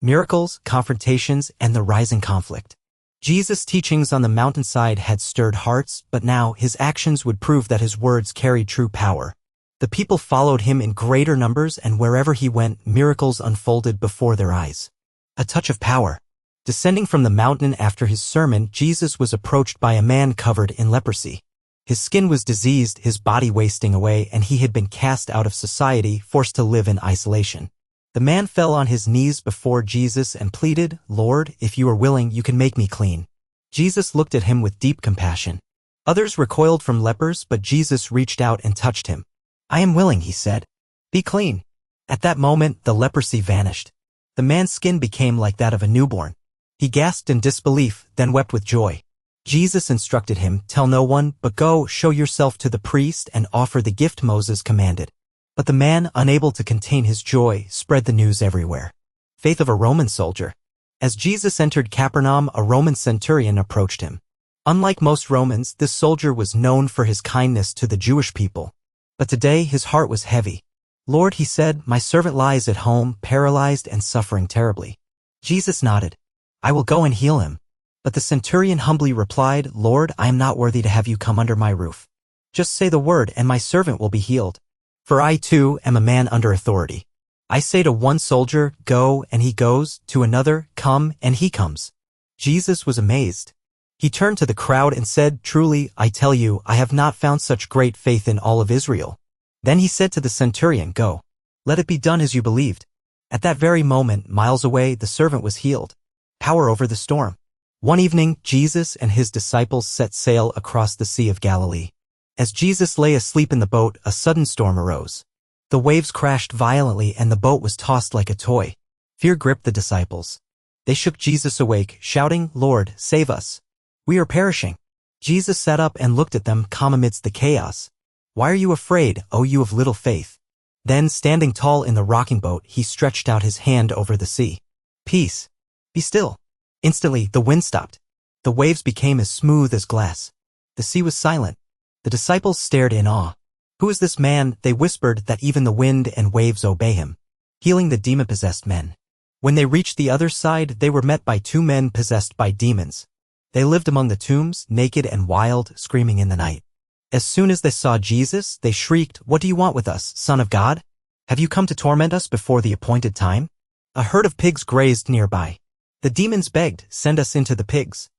miracles, confrontations, and the rising conflict. Jesus' teachings on the mountainside had stirred hearts, but now his actions would prove that his words carried true power. The people followed him in greater numbers, and wherever he went, miracles unfolded before their eyes. A touch of power. Descending from the mountain after his sermon, Jesus was approached by a man covered in leprosy. His skin was diseased, his body wasting away, and he had been cast out of society, forced to live in isolation. The man fell on his knees before Jesus and pleaded, "Lord, if you are willing, you can make me clean." Jesus looked at him with deep compassion. Others recoiled from lepers, but Jesus reached out and touched him. "I am willing," he said. "Be clean." At that moment, the leprosy vanished. The man's skin became like that of a newborn. He gasped in disbelief, then wept with joy. Jesus instructed him, "Tell no one, but go, show yourself to the priest, and offer the gift Moses commanded." But the man, unable to contain his joy, spread the news everywhere. Faith of a Roman soldier. As Jesus entered Capernaum, a Roman centurion approached him. Unlike most Romans, this soldier was known for his kindness to the Jewish people. But today his heart was heavy. "Lord," he said, "my servant lies at home, paralyzed and suffering terribly." Jesus nodded. "I will go and heal him." But the centurion humbly replied, "Lord, I am not worthy to have you come under my roof. Just say the word, and my servant will be healed. For I too am a man under authority. I say to one soldier, 'Go,' and he goes, to another, 'Come,' and he comes." Jesus was amazed. He turned to the crowd and said, "Truly, I tell you, I have not found such great faith in all of Israel." Then he said to the centurion, "Go. Let it be done as you believed." At that very moment, miles away, the servant was healed. Power over the storm. One evening, Jesus and his disciples set sail across the Sea of Galilee. As Jesus lay asleep in the boat, a sudden storm arose. The waves crashed violently and the boat was tossed like a toy. Fear gripped the disciples. They shook Jesus awake, shouting, "Lord, save us. We are perishing." Jesus sat up and looked at them, calm amidst the chaos. "Why are you afraid, O you of little faith?" Then, standing tall in the rocking boat, he stretched out his hand over the sea. "Peace. Be still." Instantly, the wind stopped. The waves became as smooth as glass. The sea was silent. The disciples stared in awe. "Who is this man?" they whispered, "that even the wind and waves obey him?" Healing the demon-possessed men. When they reached the other side, they were met by two men possessed by demons. They lived among the tombs, naked and wild, screaming in the night. As soon as they saw Jesus, they shrieked, "What do you want with us, Son of God? Have you come to torment us before the appointed time?" A herd of pigs grazed nearby. The demons begged, "Send us into the pigs."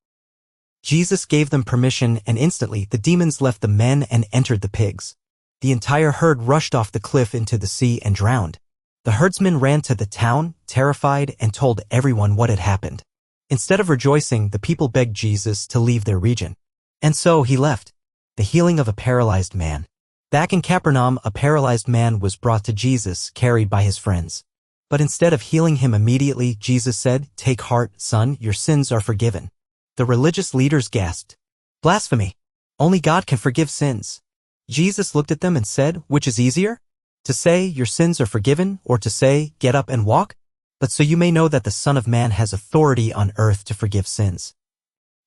Jesus gave them permission, and instantly the demons left the men and entered the pigs. The entire herd rushed off the cliff into the sea and drowned. The herdsmen ran to the town, terrified, and told everyone what had happened. Instead of rejoicing, the people begged Jesus to leave their region. And so he left. The healing of a paralyzed man. Back in Capernaum, a paralyzed man was brought to Jesus, carried by his friends. But instead of healing him immediately, Jesus said, "Take heart, son, your sins are forgiven." The religious leaders gasped. "Blasphemy! Only God can forgive sins." Jesus looked at them and said, "Which is easier? To say, 'Your sins are forgiven,' or to say, 'Get up and walk'? But so you may know that the Son of Man has authority on earth to forgive sins."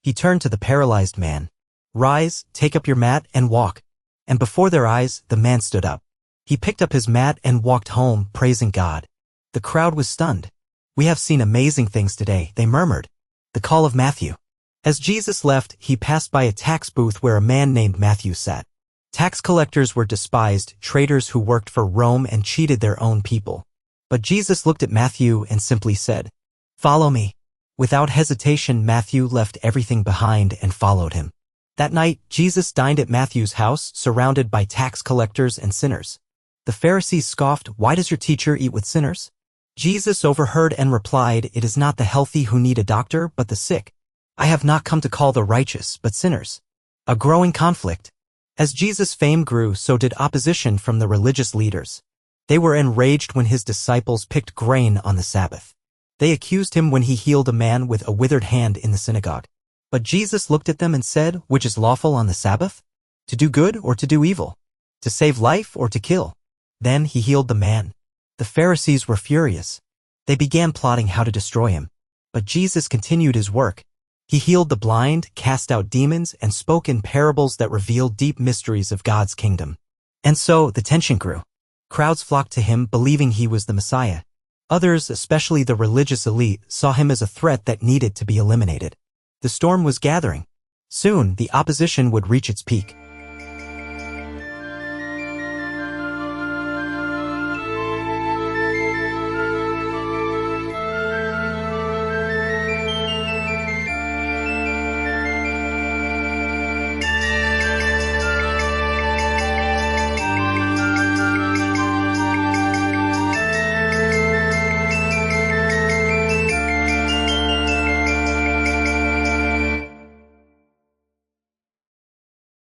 He turned to the paralyzed man. "Rise, take up your mat, and walk." And before their eyes, the man stood up. He picked up his mat and walked home, praising God. The crowd was stunned. "We have seen amazing things today," they murmured. The call of Matthew. As Jesus left, he passed by a tax booth where a man named Matthew sat. Tax collectors were despised, traitors who worked for Rome and cheated their own people. But Jesus looked at Matthew and simply said, "Follow me." Without hesitation, Matthew left everything behind and followed him. That night, Jesus dined at Matthew's house, surrounded by tax collectors and sinners. The Pharisees scoffed, "Why does your teacher eat with sinners?" Jesus overheard and replied, "It is not the healthy who need a doctor, but the sick. I have not come to call the righteous, but sinners." A growing conflict. As Jesus' fame grew, so did opposition from the religious leaders. They were enraged when his disciples picked grain on the Sabbath. They accused him when he healed a man with a withered hand in the synagogue. But Jesus looked at them and said, "Which is lawful on the Sabbath? To do good or to do evil? To save life or to kill?" Then he healed the man. The Pharisees were furious. They began plotting how to destroy him. But Jesus continued his work. He healed the blind, cast out demons, and spoke in parables that revealed deep mysteries of God's kingdom. And so the tension grew. Crowds flocked to him, believing he was the Messiah. Others, especially the religious elite, saw him as a threat that needed to be eliminated. The storm was gathering. Soon, the opposition would reach its peak.